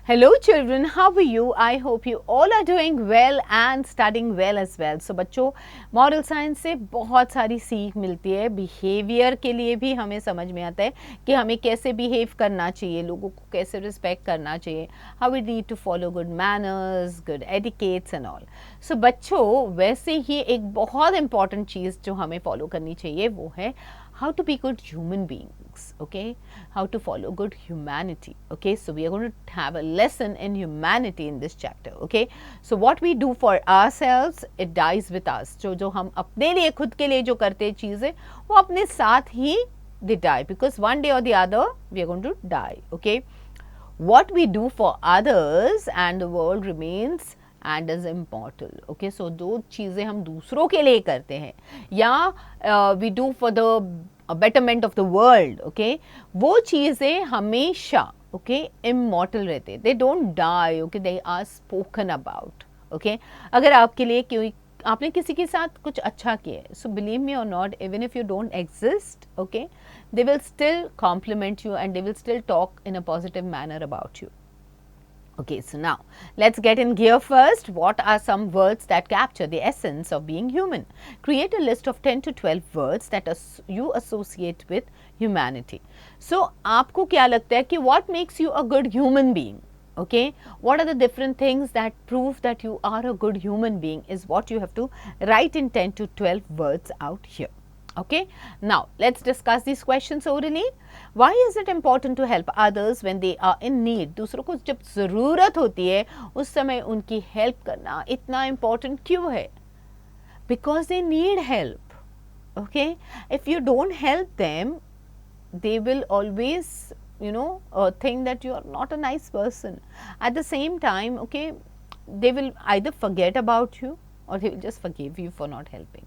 Hello children, how are you? I hope you all are doing well and studying well as well. So बच्चों, moral science से बहुत सारी सीख मिलती है. बिहेवियर के लिए भी हमें समझ में आता है कि हमें कैसे बिहेव करना चाहिए, लोगों को कैसे रिस्पेक्ट करना चाहिए, how we need to follow good manners, good etiquettes and all. So बच्चों, वैसे ही एक बहुत इंपॉर्टेंट चीज़ जो हमें फॉलो करनी चाहिए वो है how to be good human beings, okay, how to follow good humanity. Okay, so we are going to have a lesson in humanity in this chapter. Okay, so what we do for ourselves, it dies with us. जो हम अपने लिए, खुद के लिए जो करते चीज़ें, वो अपने साथ ही they die, because one day or the other we are going to die. Okay, what we do for others and the world remains and is immortal. Okay, so जो चीज़ें हम दूसरों के लिए करते हैं या we do for the betterment of the world, okay, वो चीज़ें हमेशा okay immortal रहते हैं, they don't die. Okay, they are spoken about. Okay, अगर आपके लिए कोई, आपने किसी के साथ कुछ अच्छा किया है, so believe me or not, even if you don't exist, okay, they will still compliment you and they will still talk in a positive manner about you. Okay, so now let's get in gear first. What are some words that capture the essence of being human? Create a list of 10 to 12 words that you associate with humanity. So, आपको क्या लगता है कि what makes you a good human being? Okay, what are the different things that prove that you are a good human being is what you have to write in 10 to 12 words out here. Okay, now let's discuss these questions orally. Why is it important to help others when they are in need? दूसरों को जब ज़रूरत होती है उस समय उनकी help करना इतना important क्यों है? Because they need help. Okay, if you don't help them, they will always think that you are not a nice person. At the same time, okay, they will either forget about you or they will just forgive you for not helping.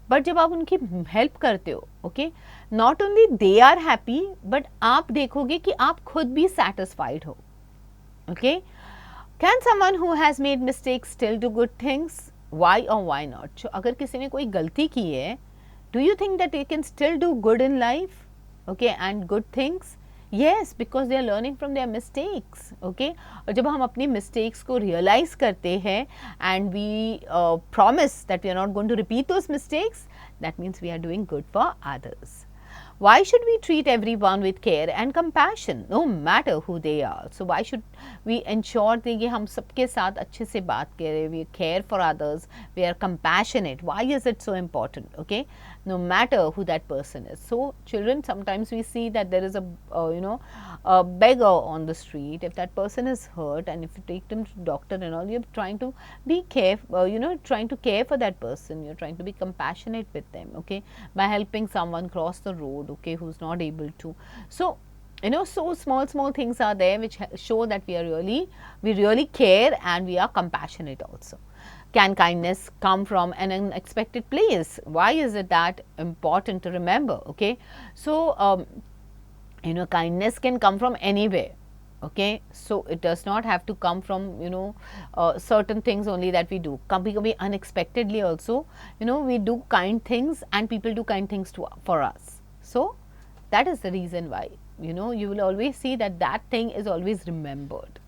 But जब आप उनकी help करते हो, okay, not only they are happy but आप देखोगे कि आप खुद भी सेटिस्फाइड हो. Okay, can someone who has made mistakes still do good things? Why और व्हाई नॉट? सो अगर किसी ने कोई गलती की है, do you think that they can still do good in life, okay, and good things? Yes, because they are learning from their mistakes. Okay, और जब हम अपनी mistakes को realize करते हैं and we promise that we are not going to repeat those mistakes, that means we are doing good for others. Why should we treat everyone with care and compassion, no matter who they are? So why should we ensure that कि हम सबके साथ अच्छे से बात करें, we care for others, we are compassionate? Why is it so important? Okay, no matter who that person is. So children, sometimes we see that there is a beggar on the street. If that person is hurt and if you take them to doctor and all, you're trying to be trying to care for that person, you're trying to be compassionate with them, okay, by helping someone cross the road, okay, who's not able to. So so small things are there which show that we really care and we are compassionate also. Can kindness come from an unexpected place? Why is it that important to remember? Okay, so kindness can come from anywhere. Okay, so it does not have to come from certain things only that we do. Kabhi unexpectedly also, we do kind things and people do kind things for us. So that is the reason why you will always see that thing is always remembered.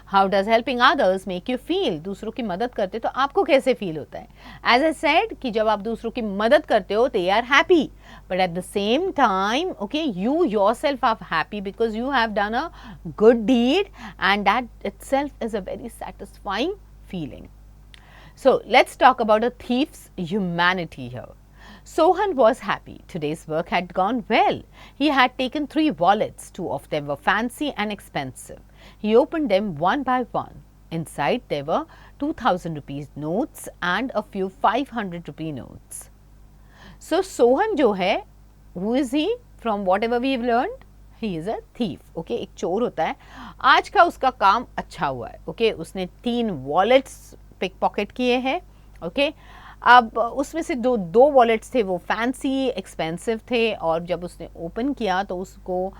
How does helping others make you feel? दूसरों की मदद करते तो आपको कैसे feel होता है? As I said कि जब आप दूसरों की मदद करते हो, they are happy, but at the same time, okay, you yourself are happy because you have done a good deed, and that itself is a very satisfying feeling. So let's talk about a thief's humanity here. Sohan was happy. Today's work had gone well. He had taken 3 wallets. 2 of them were fancy and expensive. He opened them one by one. Inside there were 2000 rupees notes and a few 500 rupee notes. So Sohan जो है, who is he? From whatever we have learned, he is a thief. Okay, एक चोर होता है. आज का उसका काम अच्छा हुआ है. Okay, उसने 3 wallets पिक पॉकेट किए हैं. Okay, अब उसमें से दो वॉलेट्स थे वो फैंसी एक्सपेंसिव थे, और जब उसने ओपन किया तो उसको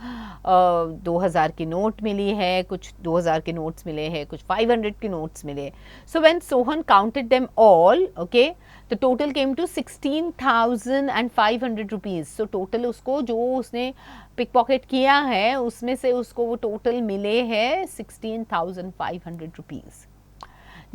2000 की नोट मिली है, कुछ 2000 के नोट्स मिले हैं, कुछ 500 के नोट्स मिले. So when Sohan counted them all, okay, the total came to 16,500 rupees. So total उसको जो उसने पिक पॉकेट किया है उसमें से उसको वो टोटल मिले है 16,500 rupees.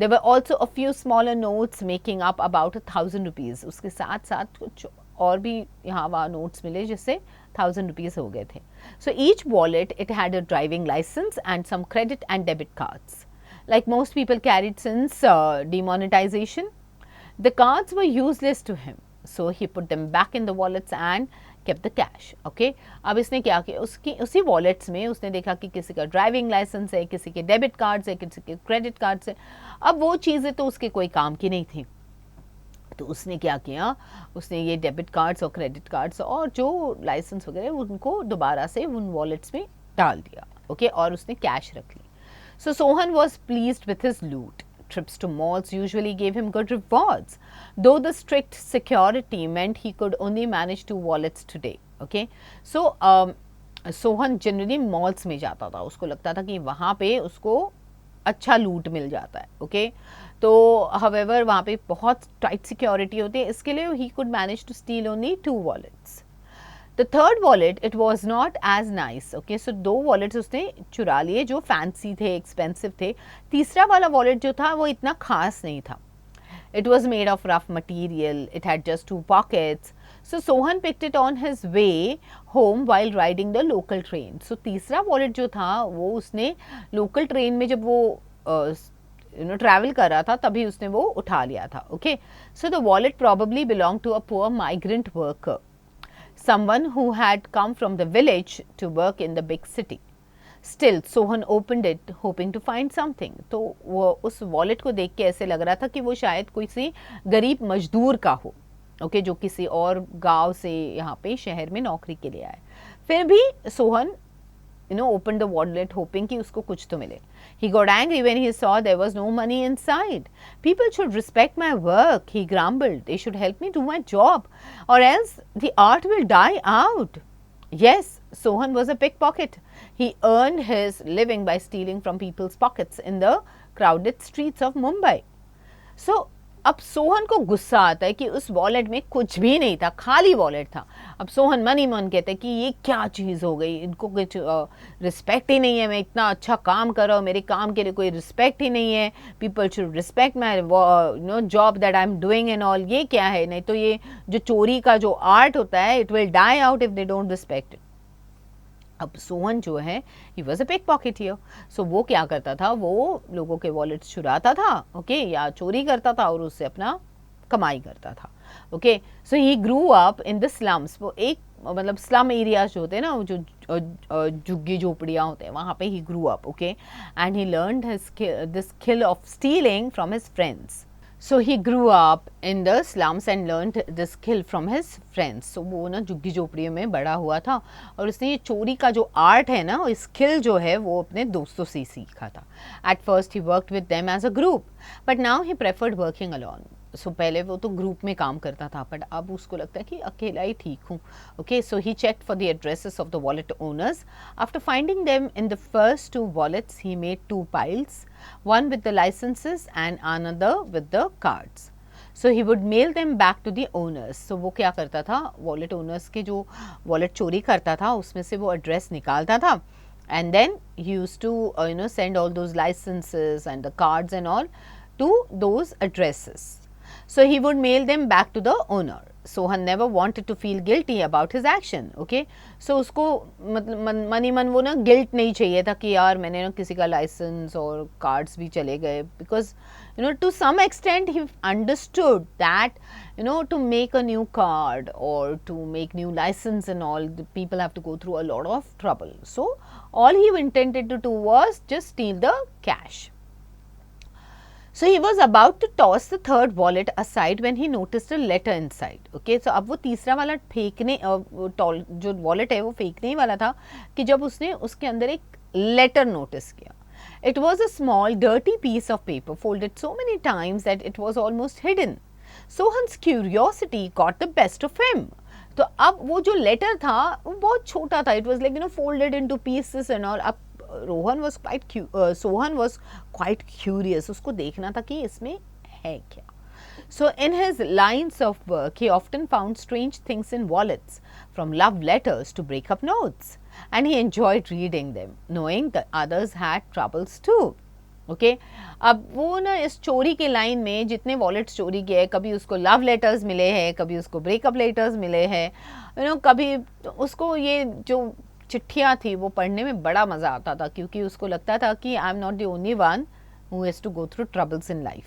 There were also a few smaller notes making up about 1,000 rupees. उसके साथ साथ कुछ और भी यहाँ वहाँ नोट्स मिले जिससे 1,000 rupees हो गए थे. So each wallet it had a driving license and some credit and debit cards. Like most people carried since demonetization, the cards were useless to him. So he put them back in the wallets and kept the cash. Okay? अब इसने क्या किया, उसी wallets में उसने देखा कि किसी का ड्राइविंग लाइसेंस है, किसी के डेबिट कार्ड्स है, किसी के क्रेडिट कार्ड्स है. अब वो चीज़ें तो उसके कोई काम की नहीं थी, तो उसने क्या किया, उसने ये डेबिट कार्ड्स और क्रेडिट कार्ड्स और जो लाइसेंस वगैरह उनको दोबारा से उन वॉलेट्स में डाल दिया. ओके, और उसने कैश रख ली. So Sohan was pleased with his loot. Trips to malls usually gave him good rewards, though the strict security meant he could only manage 2 wallets today. Okay, so Sohan generally malls में जाता था, उसको लगता था कि वहाँ पे उसको अच्छा लूट मिल जाता है. ओके, तो हावेवर वहाँ पे बहुत टाइट सिक्योरिटी होती है, इसके लिए he could manage to steal only 2 wallets. The third wallet it was not as nice. Okay, so 2 wallets उसने चुरा लिए जो फैंसी थे, एक्सपेंसिव थे. तीसरा वाला वॉलेट जो था वो इतना खास नहीं था. It was made of rough material, it had just 2 pockets. So Sohan picked it on his way home while riding the local train. So तीसरा वॉलेट जो था वो उसने लोकल ट्रेन में जब वो ट्रैवल कर रहा था तभी उसने वो उठा लिया था. Okay, so the wallet probably belong to a poor migrant worker, someone who had come from the village to work in the big city. Still, Sohan opened it hoping to find something. तो वो उस wallet को देख के ऐसे लग रहा था कि वो शायद कोई सी गरीब मजदूर का हो. ओके, जो किसी और गांव से यहाँ पे शहर में नौकरी के लिए आए. फिर भी Sohan opened the wallet hoping कि उसको कुछ तो मिले. He got angry when he saw there was no money inside. People should respect my work, he grumbled. They should help me do my job, or else the art will die out. Yes, Sohan was a pickpocket. He earned his living by stealing from people's pockets in the crowded streets of Mumbai. So, अब सोहन को गुस्सा आता है कि उस wallet में कुछ भी नहीं था, खाली वॉलेट था. अब सोहन मन ही मन कहते हैं कि ये क्या चीज़ हो गई, इनको कुछ रिस्पेक्ट ही नहीं है, मैं इतना अच्छा काम कर रहा हूँ, मेरे काम के लिए कोई रिस्पेक्ट ही नहीं है. People should respect my job that I am doing and all. ये क्या है, नहीं तो ये जो चोरी का जो आर्ट होता है it will die out if they don't respect it. अब सोहन जो है ही वॉज अ पिक पॉकेटियर. सो वो क्या करता था, वो लोगों के वॉलेट्स चुराता था. ओके, या चोरी करता था और उससे अपना कमाई करता था. Okay, so he grew up in the slums. वो एक मतलब स्लम एरियाज जो होते हैं ना, जो झुग्गी झोपड़ियाँ होते हैं, वहाँ पे ही grew up. Okay, and he learned this skill of stealing from his friends. So he grew up in the slums and learned this skill from his friends. So वो ना झुग्गी झोपड़ियों में बड़ा हुआ था और उसने ये चोरी का जो आर्ट है ना, स्किल जो है वो अपने दोस्तों से सीखा था. At first he worked with them as a group, but now he preferred working alone. सो पहले वो तो ग्रुप में काम करता था, बट अब उसको लगता है कि अकेला ही ठीक हूँ. Okay, so he checked for the addresses of the wallet owners. After finding them in the first 2 wallets he made 2 piles, one with the licenses and another with the cards. So he would mail them back to the owners. So वो क्या करता था, wallet owners के जो wallet चोरी करता था उसमें से वो एड्रेस निकालता था, and then he used to send all those licenses and the cards and all to those addresses. So he would mail them back to the owner. Sohan never wanted to feel guilty about his action. Okay, so उसको मतलब money मन वो ना guilt नहीं चाहिए था कि यार मैंने ना किसी का लाइसेंस और कार्ड्स भी चले गए, because to some extent he understood that to make a new card or to make new license and all, the people have to go through a lot of trouble. So all he intended to do was just steal the cash. So he was about to toss the third wallet aside when he noticed a letter inside. Okay, so अब वो तीसरा वाला फेंकने जो wallet है वो फेंकने ही वाला था कि जब उसने उसके अंदर एक लेटर नोटिस किया. It was a small dirty piece of paper folded so many times that it was almost hidden. Sohan's curiosity got the best of him. तो अब वो जो लेटर था वो बहुत छोटा था. It was like folded into pieces and all. अब सोहन वॉज क्वाइट क्यूरियस, उसको देखना था कि इसमें है क्या. So in his lines of work, he often found strange things in wallets, from love letters to breakup notes, and he enjoyed reading them, knowing that others had troubles too. Okay अब वो ना इस चोरी के line में जितने wallet चोरी किए हैं, कभी उसको लव लेटर्स मिले हैं, कभी उसको ब्रेकअप लेटर्स मिले हैं, कभी उसको ये जो चिट्ठियाँ थी वो पढ़ने में बड़ा मज़ा आता था, क्योंकि उसको लगता था कि I am not the only one who has to go through troubles in life.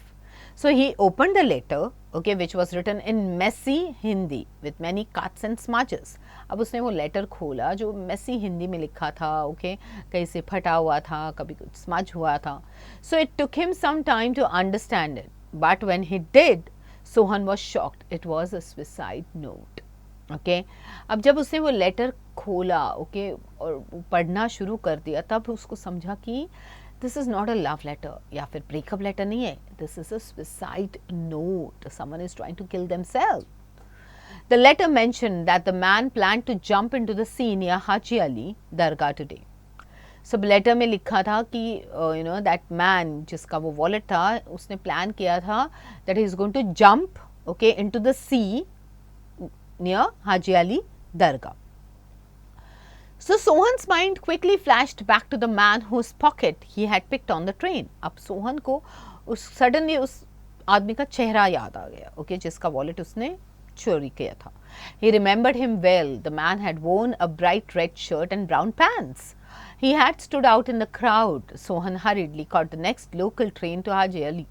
So he opened the letter, okay, which was written in messy Hindi with many cuts and smudges. अब उसने वो letter खोला जो Messi Hindi में लिखा था, okay, कहीं से फटा हुआ था, कभी कुछ स्मज हुआ था. So it took him some time to understand it, but when he did, Sohan was shocked. It was a suicide note. Okay, अब जब उसने वो लेटर खोला, ओके, और पढ़ना शुरू कर दिया, तब उसको समझा कि this is not a love letter या फिर ब्रेकअप लेटर नहीं है, this is a suicide note. Someone is trying to kill themselves. The letter mentioned that the man planned to jump into the sea near Haji Ali Dargah today. So letter में लिखा था कि that man जिसका वो wallet था, उसने plan किया था that he is going to jump, okay, into the sea near Haji Ali Dargah. So Sohan's mind quickly flashed back to the man whose pocket he had picked on the train. अब सोहन को suddenly उस आदमी का चेहरा याद आ गया, okay, जिसका wallet उसने चोरी किया था. He remembered him well. The man had worn a bright red shirt and brown pants. He had stood out in the crowd. Sohan hurriedly caught the next local train to Haji Ali.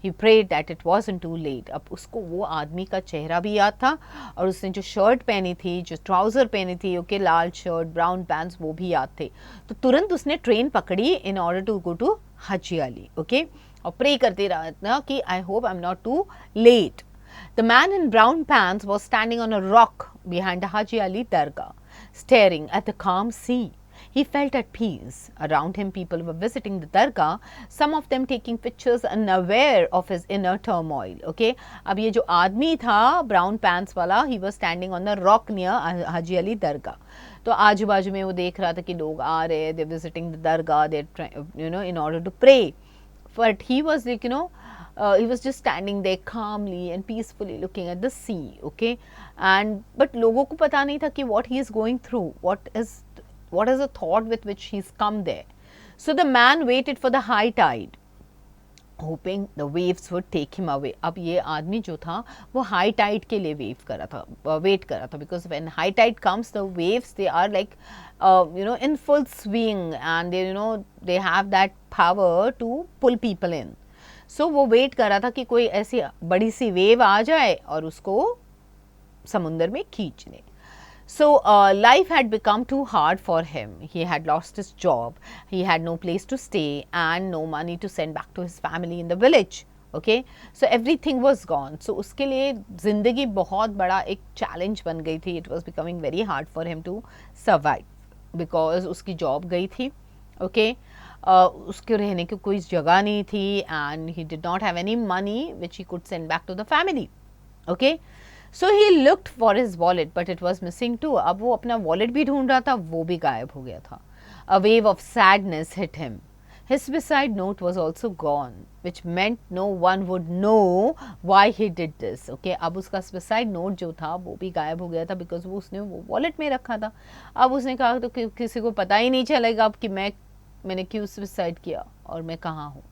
He prayed that it wasn't too late. अब उसको वो आदमी का चेहरा भी याद था, और उसने जो शर्ट पहनी थी, जो ट्राउज़र पहनी थी, ओके, लाल शर्ट, ब्राउन पैंट्स, वो भी याद थे. तो तुरंत उसने ट्रेन पकड़ी in order to go to Haji Ali, okay, और प्रे करते रहा था कि I hope I am not too late. The man in brown pants was standing on a rock behind the Haji Ali Dargah, staring at the calm sea. He felt at peace. Around him, people were visiting the Dargah, some of them taking pictures, unaware of his inner turmoil. Okay, अब ये जो आदमी था brown pants वाला, he was standing on the rock near Haji Ali Dargah. तो आजू बाजू में वो देख रहा था कि लोग आ रहे हैं, they're visiting the Dargah, they're in order to pray. But he was like, he was just standing there calmly and peacefully looking at the sea, okay, and but लोगों को पता नहीं था कि what he is going through, what is the thought with which he's come there. So the man waited for the high tide, hoping the waves would take him away. अब ये आदमी जो था वो high tide के लिए wait कर रहा था, because when high tide comes, the waves, they are like in full swing, and they have that power to pull people in. So वो वेट कर रहा था कि कोई ऐसी बड़ी सी वेव आ जाए और उसको समुंदर में खींच ले. So life had become too hard for him. He had lost his job, he had no place to stay and no money to send back to his family in the village. Okay, so everything was gone. So उसके लिए ज़िंदगी बहुत बड़ा एक challenge बन गई थी. It was becoming very hard for him to survive because उसकी जॉब गई थी. Okay, उसके रहने की कोई जगह नहीं थी, and he did not have any money which he could send back to the family. Okay, so he looked for his wallet, but it was missing too. अब वो अपना wallet भी ढूंढ रहा था, वो भी गायब हो गया था. A wave of sadness hit him. His suicide note was also gone, which meant no one would know why he did this. Okay, अब उसका suicide note जो था वो भी गायब हो गया था, because वो उसने वो wallet में रखा था. अब उसने कहा तो किसी को पता ही नहीं चलेगा अब कि मैंने क्यों suicide किया और मैं कहाँ हूँ.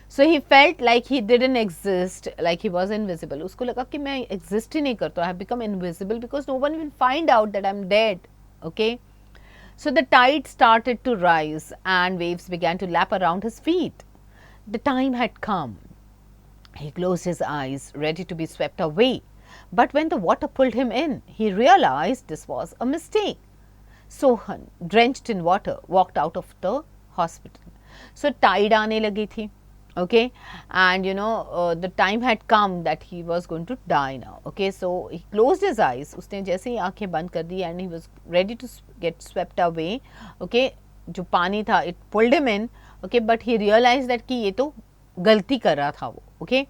So he felt like he didn't exist, like he was invisible. उसको लगा कि मैं exist ही नहीं करता. I have become invisible because no one will find out that I'm dead. Okay. So the tide started to rise and waves began to lap around his feet. The time had come. He closed his eyes, ready to be swept away. But when the water pulled him in, he realized this was a mistake. Sohan, drenched in water, walked out of the hospital. So tide आने लगी थी. Okay, and the time had come that he was going to die now. Okay, so he closed his eyes. उसने जैसे ही आंखें बंद कर दी, and he was ready to get swept away. Okay, जो पानी था, it pulled him in. Okay, but he realized that कि ये तो गलती कर रहा था वो. Okay,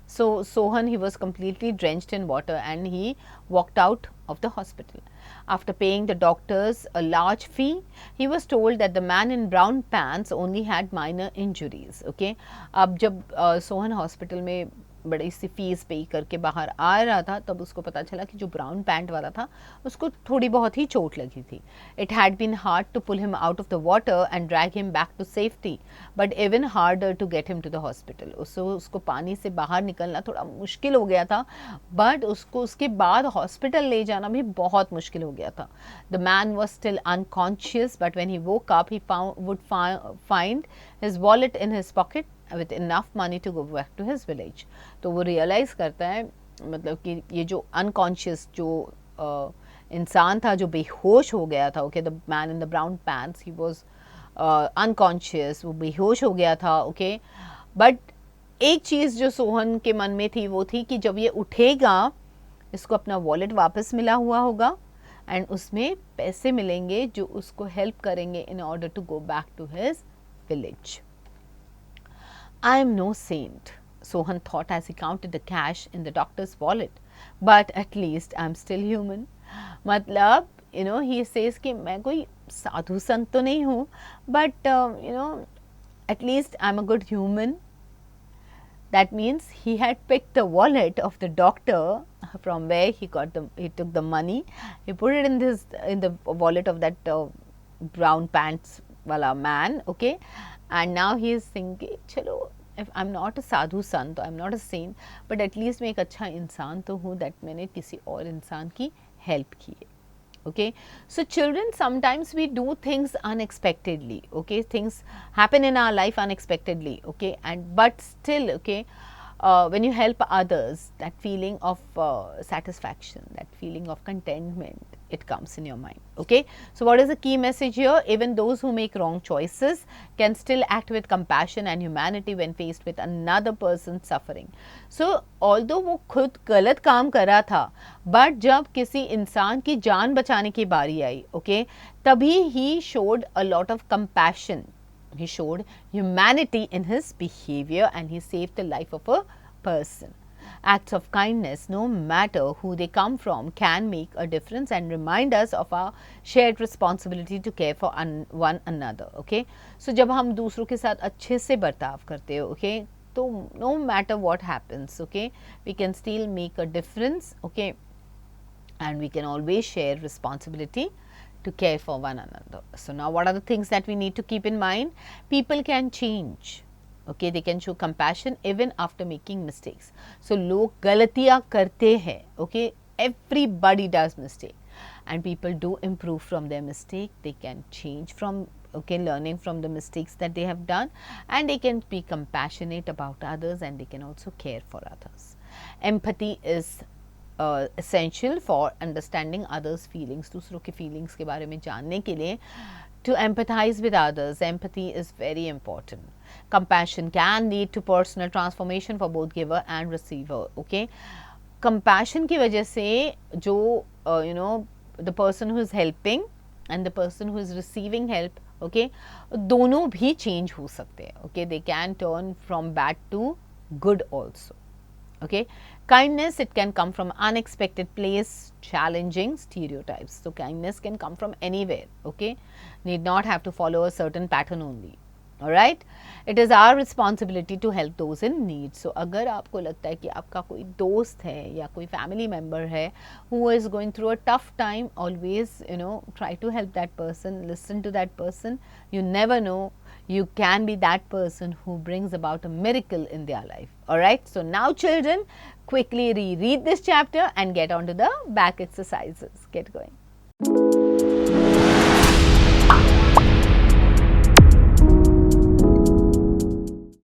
so Sohan, he was completely drenched in water and he walked out of the hospital. After paying the doctors a large fee, he was told that the man in brown pants only had minor injuries. Okay, अब जब Sohan hospital में बड़ी सी fees पे करके बाहर आ रहा था, तब उसको पता चला कि जो ब्राउन पैंट वाला था उसको थोड़ी बहुत ही चोट लगी थी. It had been hard to pull him out of the water and drag him back to safety, but even harder to get him to the hospital. उसको पानी से बाहर निकलना थोड़ा मुश्किल हो गया था, बट उसको उसके बाद हॉस्पिटल ले जाना भी बहुत मुश्किल हो गया था. The man was still unconscious, but when he woke up he would find his wallet in his pocket with enough money to go back to his village. तो वो रियलाइज़ करता है, मतलब कि ये जो अनकॉन्शियस जो इंसान था जो बेहोश हो गया था, okay, the man in the brown pants, he was unconscious, वो बेहोश हो गया था, ओके. बट एक चीज़ जो सोहन के मन में थी वो थी कि जब ये उठेगा इसको अपना वॉलेट वापस मिला हुआ होगा एंड उसमें पैसे मिलेंगे जो उसको हेल्प करेंगे in order to go back to his village. I am no saint, Sohan thought as he counted the cash in the doctor's wallet, but at least I am still human. मतलब he says कि मैं कोई साधु संत तो नहीं हूँ, but at least I am a good human. That means he had picked the wallet of the doctor from where he took the money. He put it in the wallet of that brown pants wala man, okay. And now he is thinking, चलो, if I'm not a Sadhu Sant, I'm not a saint, but at least मैं एक अच्छा इंसान तो हूँ, that मैंने किसी और इंसान की help की है. Okay, so children, sometimes we do things unexpectedly, okay, things happen in our life unexpectedly, okay, and but still, okay, when you help others, that feeling of satisfaction, that feeling of contentment, it comes in your mind, okay. So what is the key message here? Even those who make wrong choices can still act with compassion and humanity when faced with another person's suffering. So although वो खुद गलत काम कर रहा था, but जब किसी इंसान की जान बचाने की बारी आई, okay, तभी he showed a lot of compassion. He showed humanity in his behavior and he saved the life of a person. Acts of kindness, no matter who they come from, can make a difference and remind us of our shared responsibility to care for one another, okay. So जब हम दूसरों के साथ अच्छे से बर्ताव करते हैं, okay, तो no matter what happens, okay, we can still make a difference, okay, and we can always share responsibility to care for one another. So now what are the things that we need to keep in mind? People can change, okay, they can show compassion even after making mistakes. So log galatiyan karte hain, okay, everybody does mistake and people do improve from their mistake. They can change from, okay, learning from the mistakes that they have done, and they can be compassionate about others and they can also care for others. Empathy is essential for understanding others feelings. दूसरों के feelings के बारे में जानने के लिए, to empathize with others, empathy is very important. Compassion can lead to personal transformation for both giver and receiver, okay. Compassion की वजह से जो the person who is helping and the person who is receiving help, okay, दोनों भी change हो सकते हैं, okay, they can turn from bad to good also, okay. Kindness, it can come from unexpected place, challenging stereotypes. So kindness can come from anywhere, okay, need not have to follow a certain pattern only. Alright, it is our responsibility to help those in need. So अगर आपको लगता है कि आपका कोई दोस्त है या कोई family member है who is going through a tough time, always try to help that person, listen to that person. You never know, you can be that person who brings about a miracle in their life. Alright, so now children, quickly reread this chapter and get on to the back exercises. Get going.